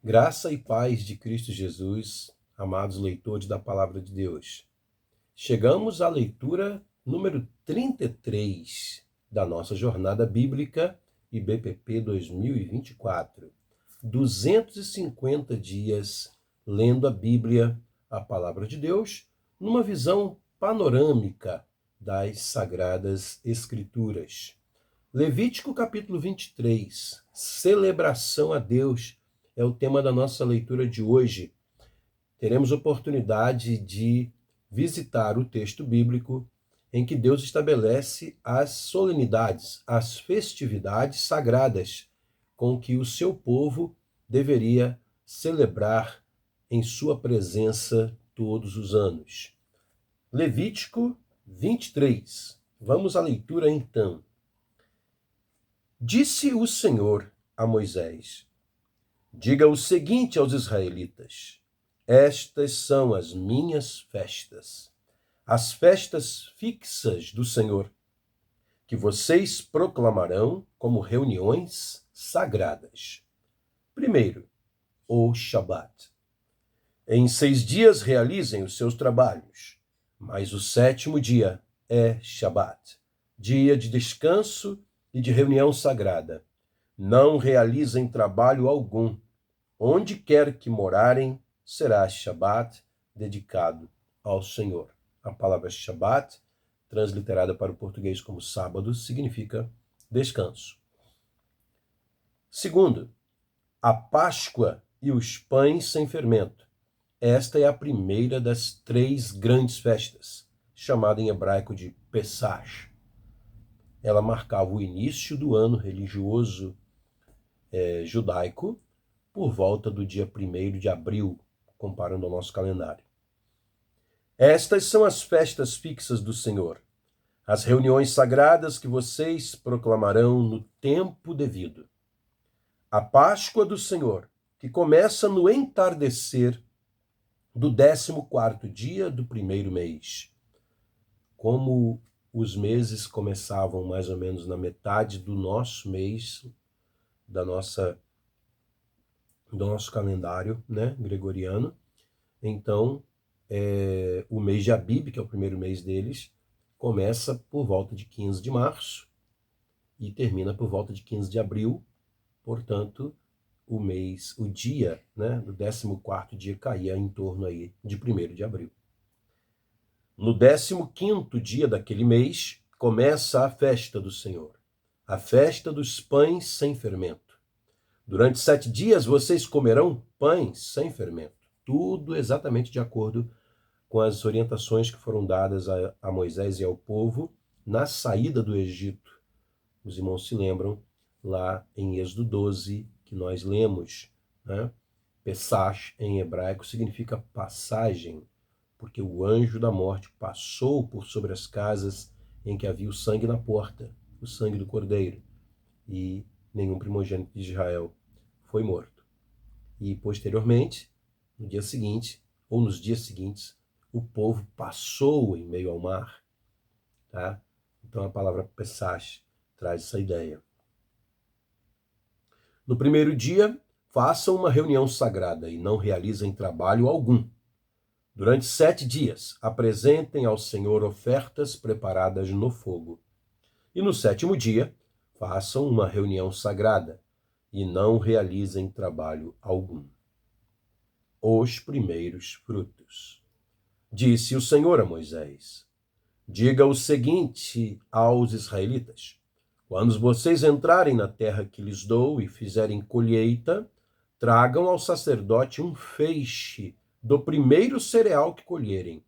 Graça e paz de Cristo Jesus, amados leitores da Palavra de Deus. Chegamos à leitura número 33 da nossa jornada bíblica IBPP 2024. 250 dias lendo a Bíblia, a Palavra de Deus, numa visão panorâmica das Sagradas Escrituras. Levítico capítulo 23, celebração a Deus, é o tema da nossa leitura de hoje. Teremos oportunidade de visitar o texto bíblico em que Deus estabelece as solenidades, as festividades sagradas com que o seu povo deveria celebrar em sua presença todos os anos. Levítico 23. Vamos à leitura então. Disse o Senhor a Moisés: diga o seguinte aos israelitas: estas são as minhas festas, as festas fixas do Senhor, que vocês proclamarão como reuniões sagradas. Primeiro, o Shabat. Em 6 dias realizem os seus trabalhos, mas o 7º dia é Shabat, dia de descanso e de reunião sagrada. Não realizem trabalho algum. Onde quer que morarem, será Shabat dedicado ao Senhor. A palavra Shabat, transliterada para o português como sábado, significa descanso. Segundo, a Páscoa e os pães sem fermento. Esta é a primeira das 3 grandes festas, chamada em hebraico de Pesach. Ela marcava o início do ano religioso judaico, por volta do dia 1º de abril, comparando ao nosso calendário. Estas são as festas fixas do Senhor, as reuniões sagradas que vocês proclamarão no tempo devido. A Páscoa do Senhor, que começa no entardecer do 14º dia do 1º mês. Como os meses começavam mais ou menos na metade do nosso mês, do nosso calendário, né, gregoriano. Então, o mês de Abib, que é o primeiro mês deles, começa por volta de 15 de março e termina por volta de 15 de abril. Portanto, o dia, né, do 14º dia caía em torno aí de 1º de abril. No 15º dia daquele mês, começa a festa do Senhor, a festa dos pães sem fermento. Durante 7 dias vocês comerão pães sem fermento. Tudo exatamente de acordo com as orientações que foram dadas a Moisés e ao povo na saída do Egito. Os irmãos se lembram lá em Êxodo 12, que nós lemos, né? Pesach, em hebraico, significa passagem, porque o anjo da morte passou por sobre as casas em que havia o sangue na porta, o sangue do cordeiro, e nenhum primogênito de Israel foi morto. E posteriormente, no dia seguinte, ou nos dias seguintes, o povo passou em meio ao mar. Tá? Então a palavra Pesach traz essa ideia. No primeiro dia, façam uma reunião sagrada e não realizem trabalho algum. Durante 7 dias, apresentem ao Senhor ofertas preparadas no fogo. E no 7º dia, façam uma reunião sagrada e não realizem trabalho algum. Os primeiros frutos. Disse o Senhor a Moisés: diga o seguinte aos israelitas: quando vocês entrarem na terra que lhes dou e fizerem colheita, tragam ao sacerdote um feixe do primeiro cereal que colherem.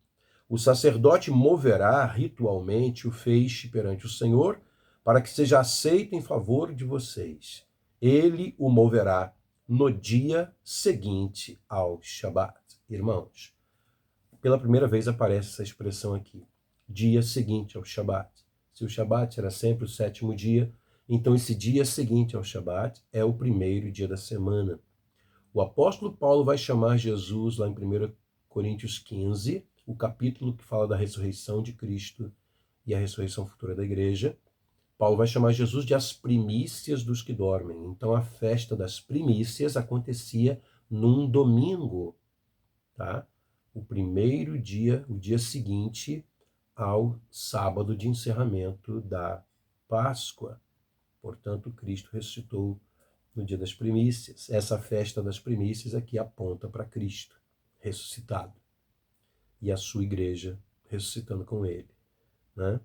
O sacerdote moverá ritualmente o feixe perante o Senhor, para que seja aceito em favor de vocês. Ele o moverá no dia seguinte ao Shabat. Irmãos, pela primeira vez aparece essa expressão aqui, dia seguinte ao Shabat. Se o Shabat era sempre o 7º dia, então esse dia seguinte ao Shabat é o primeiro dia da semana. O apóstolo Paulo vai chamar Jesus, lá em 1 Coríntios 15, o capítulo que fala da ressurreição de Cristo e a ressurreição futura da igreja. Paulo vai chamar Jesus de as primícias dos que dormem. Então a festa das primícias acontecia num domingo, tá? O primeiro dia, o dia seguinte ao sábado de encerramento da Páscoa. Portanto, Cristo ressuscitou no dia das primícias. Essa festa das primícias aqui aponta para Cristo ressuscitado e a sua igreja ressuscitando com ele, né?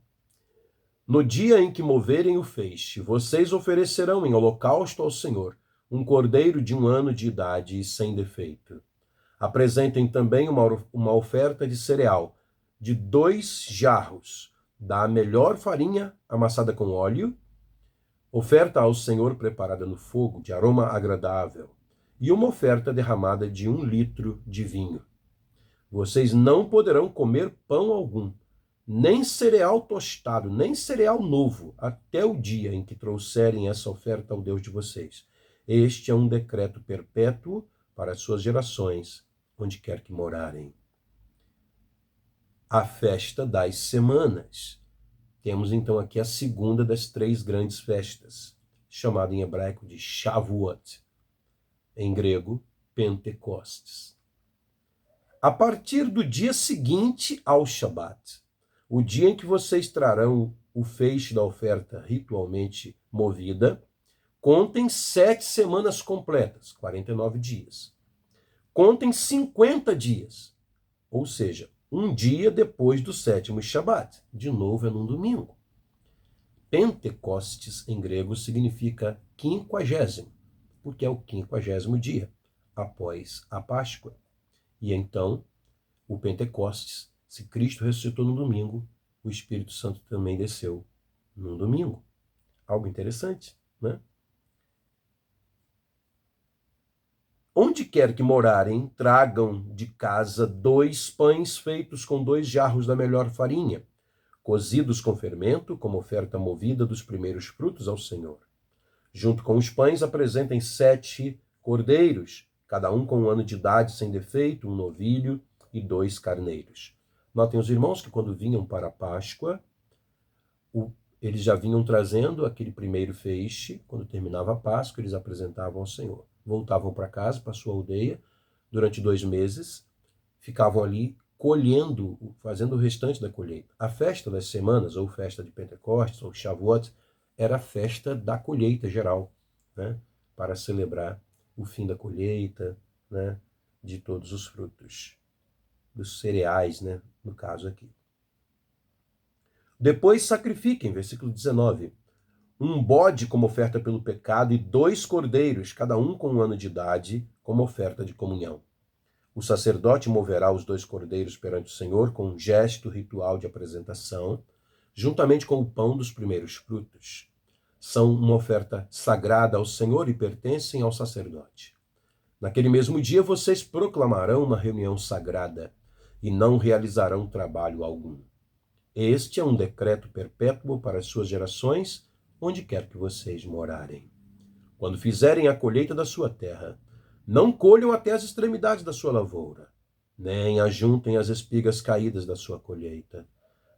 No dia em que moverem o feixe, vocês oferecerão em holocausto ao Senhor um cordeiro de 1 ano de idade e sem defeito. Apresentem também uma oferta de cereal de 2 jarros da melhor farinha amassada com óleo, oferta ao Senhor preparada no fogo, de aroma agradável, e uma oferta derramada de 1 litro de vinho. Vocês não poderão comer pão algum, nem cereal tostado, nem cereal novo, até o dia em que trouxerem essa oferta ao Deus de vocês. Este é um decreto perpétuo para as suas gerações, onde quer que morarem. A festa das semanas. Temos então aqui a segunda das 3 grandes festas, chamada em hebraico de Shavuot, em grego, Pentecostes. A partir do dia seguinte ao Shabat, o dia em que vocês trarão o feixe da oferta ritualmente movida, contem 7 semanas completas, 49 dias. Contem 50 dias, ou seja, um dia depois do 7º Shabat. De novo, é num domingo. Pentecostes, em grego, significa 50º, porque é o 50º dia após a Páscoa. E então, o Pentecostes, se Cristo ressuscitou no domingo, o Espírito Santo também desceu num domingo. Algo interessante, né? Onde quer que morarem, tragam de casa 2 pães feitos com 2 jarros da melhor farinha, cozidos com fermento, como oferta movida dos primeiros frutos ao Senhor. Junto com os pães, apresentem 7 cordeiros, cada um com 1 ano de idade sem defeito, um novilho e 2 carneiros. Notem os irmãos que quando vinham para a Páscoa, eles já vinham trazendo aquele primeiro feixe. Quando terminava a Páscoa, eles apresentavam ao Senhor. Voltavam para casa, para sua aldeia, durante 2 meses, ficavam ali colhendo, fazendo o restante da colheita. A festa das semanas, ou festa de Pentecostes, ou Shavuot, era a festa da colheita geral, né? Para celebrar o fim da colheita, né? De todos os frutos, dos cereais, né? No caso aqui. Depois sacrifiquem, versículo 19, um bode como oferta pelo pecado e 2 cordeiros, cada um com 1 ano de idade, como oferta de comunhão. O sacerdote moverá os 2 cordeiros perante o Senhor com um gesto ritual de apresentação, juntamente com o pão dos primeiros frutos. São uma oferta sagrada ao Senhor e pertencem ao sacerdote. Naquele mesmo dia vocês proclamarão uma reunião sagrada e não realizarão trabalho algum. Este é um decreto perpétuo para as suas gerações, onde quer que vocês morarem. Quando fizerem a colheita da sua terra, não colham até as extremidades da sua lavoura, nem ajuntem as espigas caídas da sua colheita.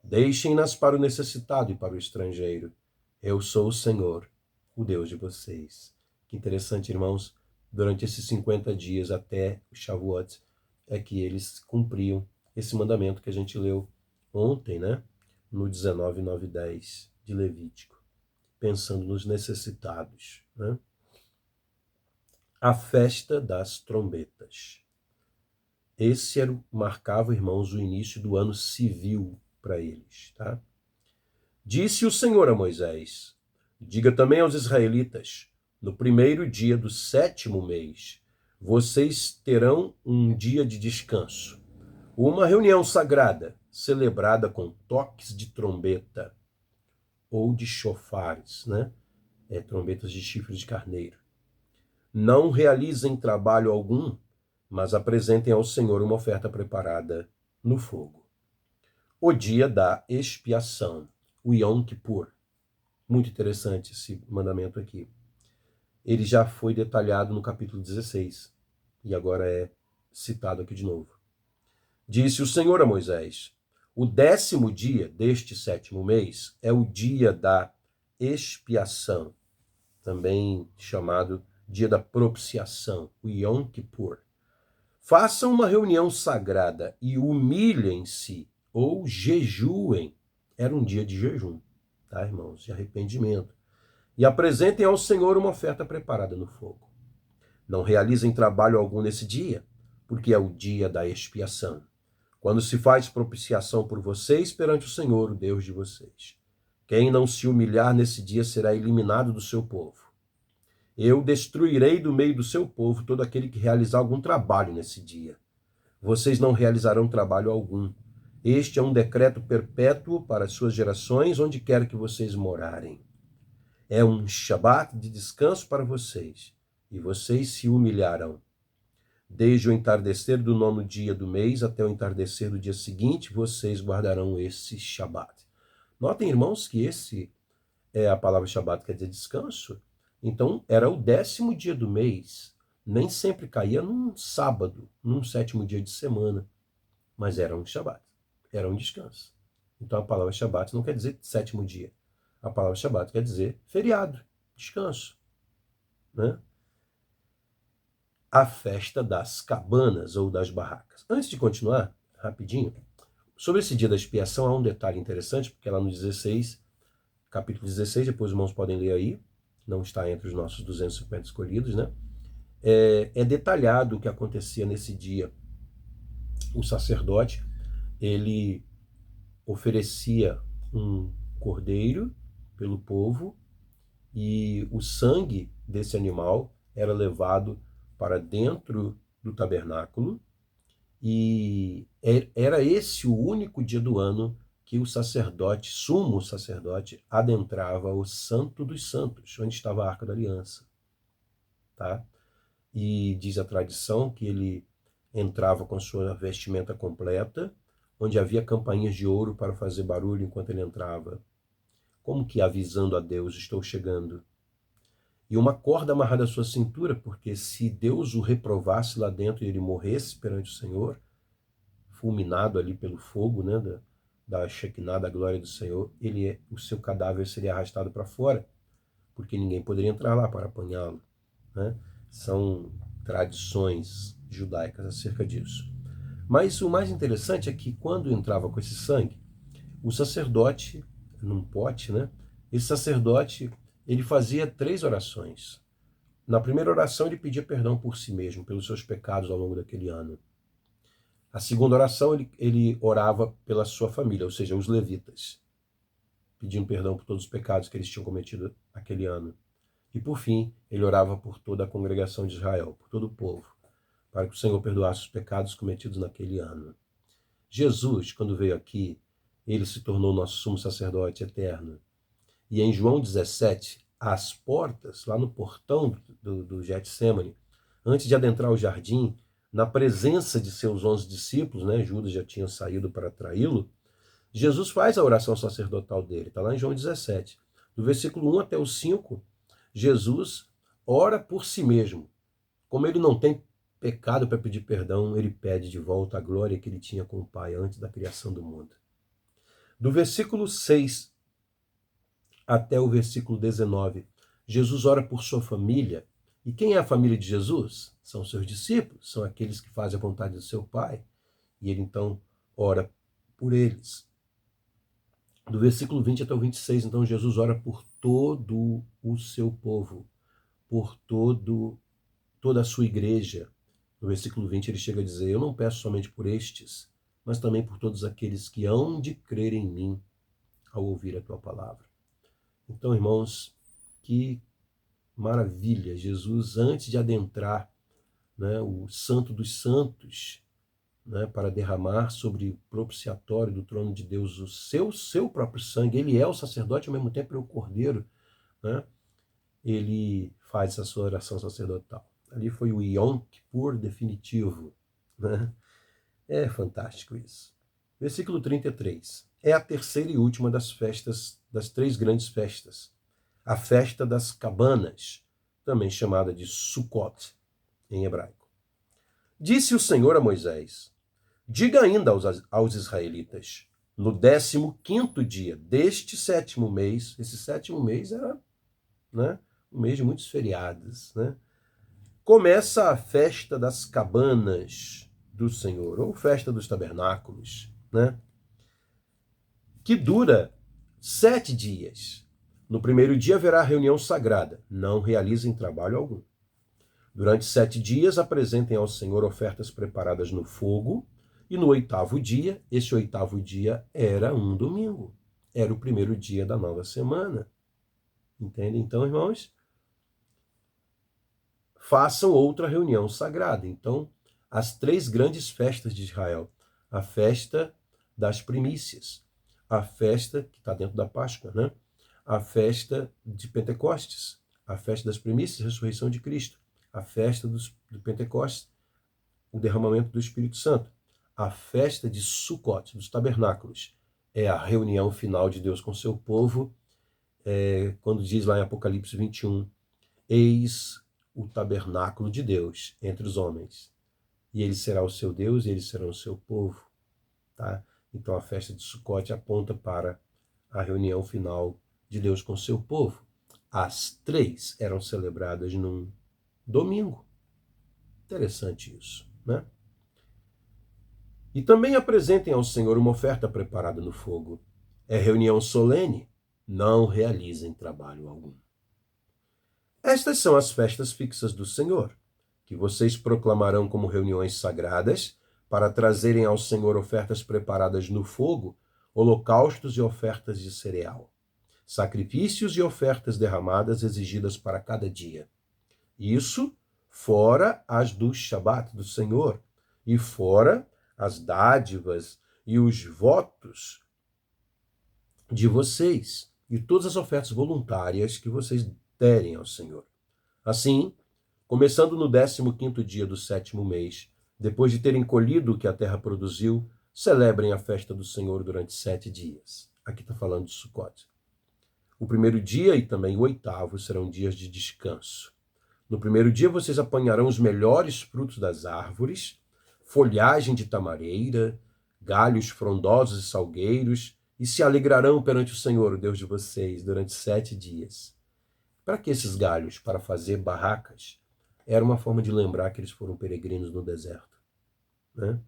Deixem-nas para o necessitado e para o estrangeiro. Eu sou o Senhor, o Deus de vocês. Que interessante, irmãos, durante esses 50 dias até o Shavuot, é que eles cumpriam esse mandamento que a gente leu ontem, né? No 19, 9 e 10 de Levítico, pensando nos necessitados, né? A festa das trombetas. Esse marcava, irmãos, o início do ano civil para eles, tá? Disse o Senhor a Moisés: diga também aos israelitas, no primeiro dia do 7º mês, vocês terão um dia de descanso, uma reunião sagrada, celebrada com toques de trombeta ou de chofares, né? Trombetas de chifre de carneiro. Não realizem trabalho algum, mas apresentem ao Senhor uma oferta preparada no fogo. O dia da expiação, o Yom Kippur. Muito interessante esse mandamento aqui. Ele já foi detalhado no capítulo 16 e agora é citado aqui de novo. Disse o Senhor a Moisés: o 10º dia deste 7º mês é o dia da expiação, também chamado dia da propiciação, o Yom Kippur. Façam uma reunião sagrada e humilhem-se ou jejuem. Era um dia de jejum, tá, irmãos? De arrependimento. E apresentem ao Senhor uma oferta preparada no fogo. Não realizem trabalho algum nesse dia, porque é o dia da expiação, quando se faz propiciação por vocês perante o Senhor, o Deus de vocês. Quem não se humilhar nesse dia será eliminado do seu povo. Eu destruirei do meio do seu povo todo aquele que realizar algum trabalho nesse dia. Vocês não realizarão trabalho algum. Este é um decreto perpétuo para as suas gerações, onde quer que vocês morarem. É um Shabat de descanso para vocês, e vocês se humilharão. Desde o entardecer do 9º dia do mês até o entardecer do dia seguinte, vocês guardarão esse Shabat. Notem, irmãos, que esse é a palavra Shabat, quer dizer descanso. Então, era o 10º dia do mês. Nem sempre caía num sábado, num 7º dia de semana. Mas era um Shabat, era um descanso. Então, a palavra Shabat não quer dizer 7º dia. A palavra Shabat quer dizer feriado, descanso, né? A festa das cabanas ou das barracas. Antes de continuar, rapidinho, sobre esse dia da expiação há um detalhe interessante, porque lá no 16, capítulo 16, depois os irmãos podem ler aí, não está entre os nossos 250 escolhidos, né? É detalhado o que acontecia nesse dia. O sacerdote, ele oferecia um cordeiro pelo povo e o sangue desse animal era levado para dentro do tabernáculo e era esse o único dia do ano que o sacerdote, sumo sacerdote, adentrava o Santo dos Santos, onde estava a Arca da Aliança, tá? E diz a tradição que ele entrava com sua vestimenta completa, onde havia campainhas de ouro para fazer barulho enquanto ele entrava, como que avisando a Deus, estou chegando. E uma corda amarrada à sua cintura, porque se Deus o reprovasse lá dentro e ele morresse perante o Senhor, fulminado ali pelo fogo, né, da Shekinah, da glória do Senhor, o seu cadáver seria arrastado para fora, porque ninguém poderia entrar lá para apanhá-lo, né? São tradições judaicas acerca disso. Mas o mais interessante é que quando entrava com esse sangue, o sacerdote, num pote, né? Esse sacerdote, ele fazia 3 orações. Na primeira oração, ele pedia perdão por si mesmo, pelos seus pecados ao longo daquele ano. A segunda oração, ele orava pela sua família, ou seja, os levitas, pedindo perdão por todos os pecados que eles tinham cometido aquele ano. E por fim, ele orava por toda a congregação de Israel, por todo o povo, para que o Senhor perdoasse os pecados cometidos naquele ano. Jesus, quando veio aqui, ele se tornou nosso sumo sacerdote eterno. E em João 17, às portas, lá no portão do Getsêmani, antes de adentrar o jardim, na presença de seus 11 discípulos, né, Judas já tinha saído para traí-lo, Jesus faz a oração sacerdotal dele, está lá em João 17. Do versículo 1 até o 5, Jesus ora por si mesmo. Como ele não tem pecado para pedir perdão, ele pede de volta a glória que ele tinha com o Pai antes da criação do mundo. Do versículo 6 até o versículo 19, Jesus ora por sua família. E quem é a família de Jesus? São seus discípulos, são aqueles que fazem a vontade do seu Pai. E ele então ora por eles. Do versículo 20 até o 26, então Jesus ora por todo o seu povo, por toda a sua igreja. No versículo 20 ele chega a dizer, eu não peço somente por estes, mas também por todos aqueles que hão de crer em mim ao ouvir a tua palavra. Então, irmãos, que maravilha! Jesus, antes de adentrar, né, o Santo dos Santos, né, para derramar sobre o propiciatório do trono de Deus o seu próprio sangue, ele é o sacerdote, ao mesmo tempo é o cordeiro, né, ele faz essa sua oração sacerdotal. Ali foi o Yom Kippur definitivo, né? É fantástico isso. Versículo 33. É a terceira e última das festas, das 3 grandes festas. A festa das cabanas, também chamada de Sukkot, em hebraico. Disse o Senhor a Moisés, diga ainda aos israelitas, no 15º dia deste 7º mês, esse 7º mês era, né, um mês de muitos feriados, né? começa a festa das cabanas do Senhor, ou festa dos tabernáculos, né? Que dura 7 dias. No primeiro dia haverá reunião sagrada, não realizem trabalho algum. Durante 7 dias apresentem ao Senhor ofertas preparadas no fogo, e no 8º dia, esse 8º dia era um domingo, era o primeiro dia da nova semana. Entende? Então, irmãos, façam outra reunião sagrada. Então, as 3 grandes festas de Israel, a festa das primícias, a festa que está dentro da Páscoa, né? A festa de Pentecostes, a festa das primícias, a ressurreição de Cristo, a festa do Pentecostes, o derramamento do Espírito Santo, a festa de Sucote, dos tabernáculos, é a reunião final de Deus com seu povo, quando diz lá em Apocalipse 21, eis o tabernáculo de Deus entre os homens, e ele será o seu Deus e eles serão o seu povo, tá? Então a festa de Sucote aponta para a reunião final de Deus com seu povo. As 3 eram celebradas num domingo. Interessante isso, né? E também apresentem ao Senhor uma oferta preparada no fogo. É reunião solene, não realizem trabalho algum. Estas são as festas fixas do Senhor, que vocês proclamarão como reuniões sagradas, para trazerem ao Senhor ofertas preparadas no fogo, holocaustos e ofertas de cereal, sacrifícios e ofertas derramadas exigidas para cada dia. Isso fora as do Shabat do Senhor, e fora as dádivas e os votos de vocês, e todas as ofertas voluntárias que vocês derem ao Senhor. Assim, começando no 15º dia do 7º mês, depois de terem colhido o que a terra produziu, celebrem a festa do Senhor durante 7 dias. Aqui está falando de Sucote. O primeiro dia e também o 8º serão dias de descanso. No primeiro dia vocês apanharão os melhores frutos das árvores, folhagem de tamareira, galhos frondosos e salgueiros, e se alegrarão perante o Senhor, o Deus de vocês, durante 7 dias. Para que esses galhos? Para fazer barracas. Era uma forma de lembrar que eles foram peregrinos no deserto, né?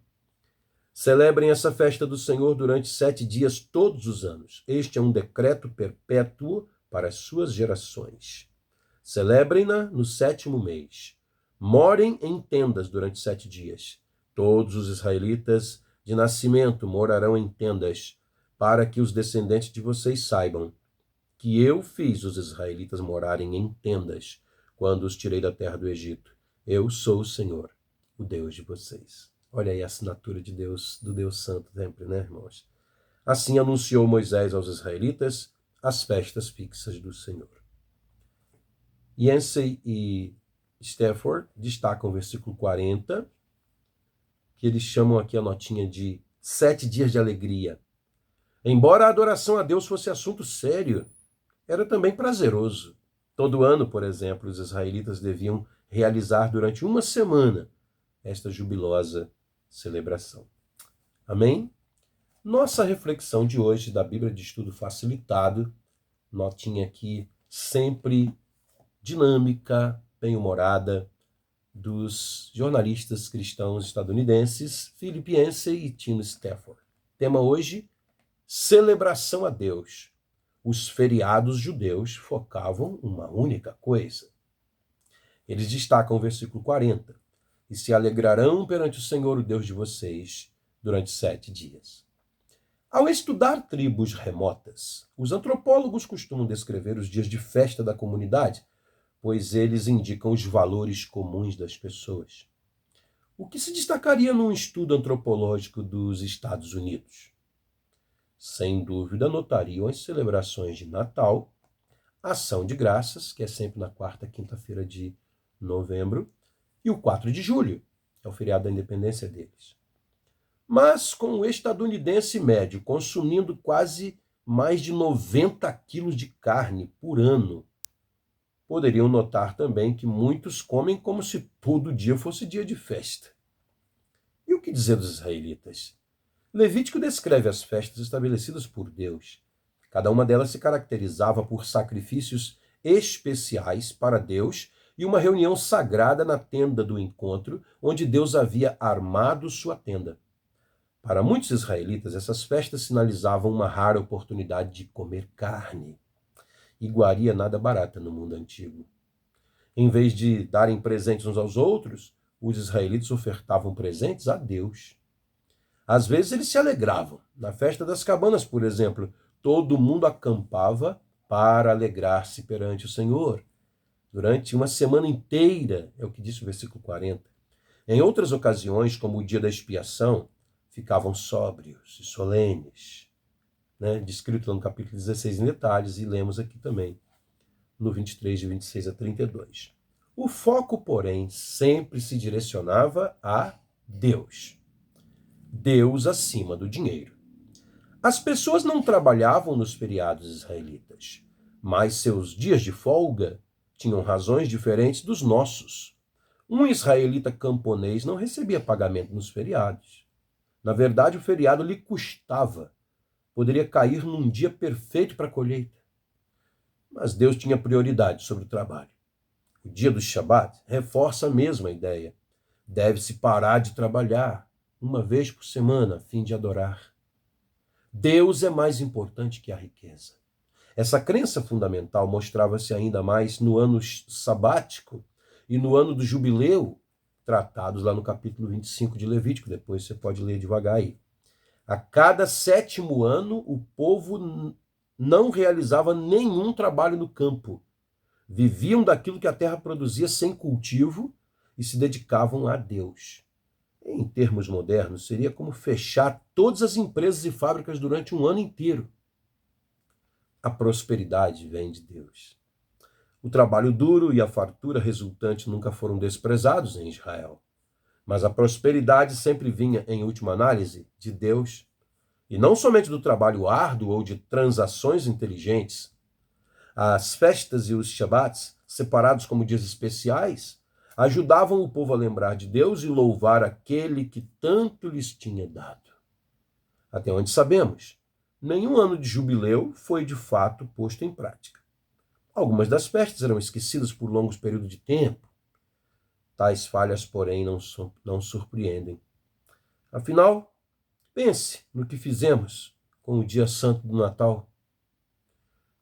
Celebrem essa festa do Senhor durante 7 dias todos os anos. Este é um decreto perpétuo para as suas gerações. Celebrem-na no 7º mês. Morem em tendas durante 7 dias. Todos os israelitas de nascimento morarão em tendas, para que os descendentes de vocês saibam que eu fiz os israelitas morarem em tendas quando os tirei da terra do Egito. Eu sou o Senhor, o Deus de vocês. Olha aí a assinatura de Deus, do Deus Santo sempre, né, irmãos? Assim anunciou Moisés aos israelitas as festas fixas do Senhor. Yancey e Stafford destacam o versículo 40, que eles chamam aqui a notinha de 7 dias de alegria. Embora a adoração a Deus fosse assunto sério, era também prazeroso. Todo ano, por exemplo, os israelitas deviam realizar durante uma semana esta jubilosa celebração. Amém? Nossa reflexão de hoje da Bíblia de Estudo Facilitado, notinha aqui sempre dinâmica, bem-humorada, dos jornalistas cristãos estadunidenses Philip Yancey e Tim Stafford. Tema hoje, celebração a Deus. Os feriados judeus focavam uma única coisa. Eles destacam o versículo 40. E se alegrarão perante o Senhor, o Deus de vocês, durante 7 dias. Ao estudar tribos remotas, os antropólogos costumam descrever os dias de festa da comunidade, pois eles indicam os valores comuns das pessoas. O que se destacaria num estudo antropológico dos Estados Unidos? Sem dúvida, notariam as celebrações de Natal, Ação de Graças, que é sempre na 4ª quinta-feira de novembro, e o 4 de julho, que é o feriado da independência deles. Mas com o estadunidense médio consumindo quase mais de 90 quilos de carne por ano, poderiam notar também que muitos comem como se todo dia fosse dia de festa. E o que dizer dos israelitas? Levítico descreve as festas estabelecidas por Deus. Cada uma delas se caracterizava por sacrifícios especiais para Deus e uma reunião sagrada na tenda do encontro, onde Deus havia armado sua tenda. Para muitos israelitas, essas festas sinalizavam uma rara oportunidade de comer carne. Iguaria nada barata no mundo antigo. Em vez de darem presentes uns aos outros, os israelitas ofertavam presentes a Deus. Às vezes eles se alegravam. Na festa das cabanas, por exemplo, todo mundo acampava para alegrar-se perante o Senhor. Durante uma semana inteira, é o que diz o versículo 40. Em outras ocasiões, como o dia da expiação, ficavam sóbrios e solenes, descrito no capítulo 16 em detalhes, e lemos aqui também, no 23, de 26 a 32. O foco, porém, sempre se direcionava a Deus. Deus acima do dinheiro. As pessoas não trabalhavam nos feriados israelitas, mas seus dias de folga tinham razões diferentes dos nossos. Um israelita camponês não recebia pagamento nos feriados. Na verdade, o feriado lhe custava. Poderia cair num dia perfeito para a colheita. Mas Deus tinha prioridade sobre o trabalho. O dia do Shabat reforça a mesma ideia. Deve-se parar de trabalhar uma vez por semana a fim de adorar. Deus é mais importante que a riqueza. Essa crença fundamental mostrava-se ainda mais no ano sabático e no ano do jubileu, tratados lá no capítulo 25 de Levítico. Depois você pode ler devagar aí. A cada 7º ano, o povo não realizava nenhum trabalho no campo. Viviam daquilo que a terra produzia sem cultivo e se dedicavam a Deus. Em termos modernos, seria como fechar todas as empresas e fábricas durante um ano inteiro. A prosperidade vem de Deus. O trabalho duro e a fartura resultante nunca foram desprezados em Israel. Mas a prosperidade sempre vinha, em última análise, de Deus. E não somente do trabalho árduo ou de transações inteligentes. As festas e os Shabats, separados como dias especiais, ajudavam o povo a lembrar de Deus e louvar aquele que tanto lhes tinha dado. Até onde sabemos, nenhum ano de jubileu foi de fato posto em prática. Algumas das festas eram esquecidas por longos períodos de tempo. Tais falhas, porém, não surpreendem. Afinal, pense no que fizemos com o dia santo do Natal.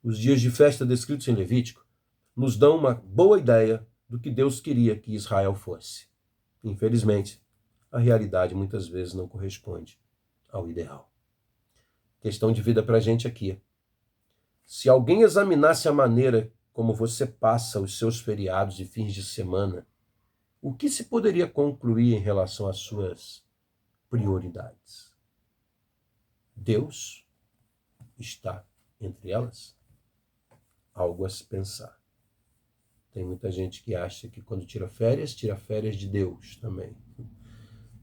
Os dias de festa descritos em Levítico nos dão uma boa ideia do que Deus queria que Israel fosse. Infelizmente, a realidade muitas vezes não corresponde ao ideal. Questão de vida para a gente aqui. Se alguém examinasse a maneira como você passa os seus feriados e fins de semana, o que se poderia concluir em relação às suas prioridades? Deus está entre elas? Algo a se pensar. Tem muita gente que acha que quando tira férias de Deus também.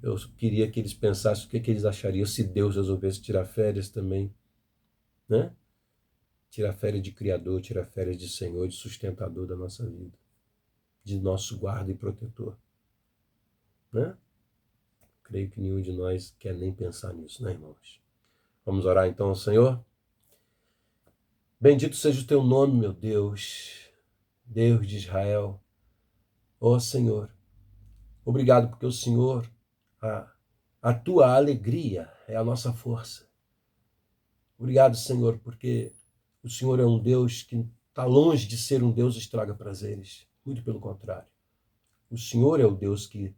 Eu queria que eles pensassem o que eles achariam se Deus resolvesse tirar férias também, né? Tirar férias de Criador, tirar férias de Senhor, de sustentador da nossa vida, de nosso guarda e protetor, né? Creio que nenhum de nós quer nem pensar nisso, né, irmãos? Vamos orar então ao Senhor? Bendito seja o teu nome, meu Deus, Deus de Israel. Ó Senhor, obrigado porque o Senhor, a tua alegria é a nossa força. Obrigado, Senhor, porque o Senhor é um Deus que está longe de ser um Deus estraga prazeres. Muito pelo contrário. O Senhor é o Deus que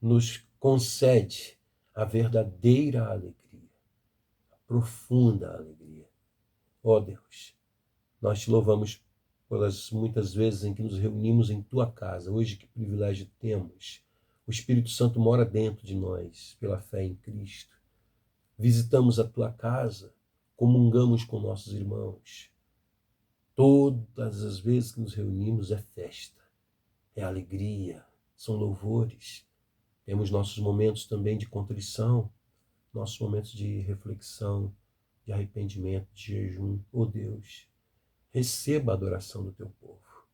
nos concede a verdadeira alegria, a profunda alegria. Ó Deus, nós te louvamos pelas muitas vezes em que nos reunimos em tua casa. Hoje, que privilégio temos. O Espírito Santo mora dentro de nós, pela fé em Cristo. Visitamos a tua casa, comungamos com nossos irmãos. Todas as vezes que nos reunimos é festa, é alegria, são louvores. Temos nossos momentos também de contrição, nossos momentos de reflexão, de arrependimento, de jejum. Oh Deus, receba a adoração do teu povo.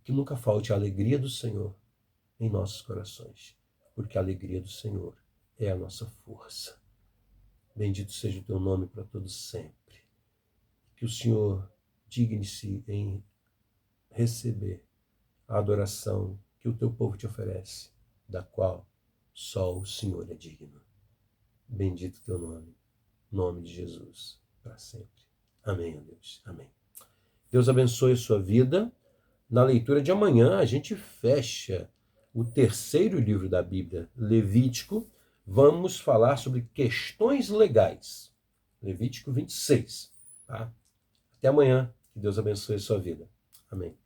Que nunca falte a alegria do Senhor em nossos corações, porque a alegria do Senhor é a nossa força. Bendito seja o teu nome para todos sempre. Que o Senhor digne-se em receber a adoração que o teu povo te oferece, da qual só o Senhor é digno. Bendito teu nome, nome de Jesus, para sempre. Amém, ó Deus. Amém. Deus abençoe a sua vida. Na leitura de amanhã, a gente fecha o terceiro livro da Bíblia, Levítico. Vamos falar sobre questões legais. Levítico 26. Tá? Até amanhã. Que Deus abençoe a sua vida. Amém.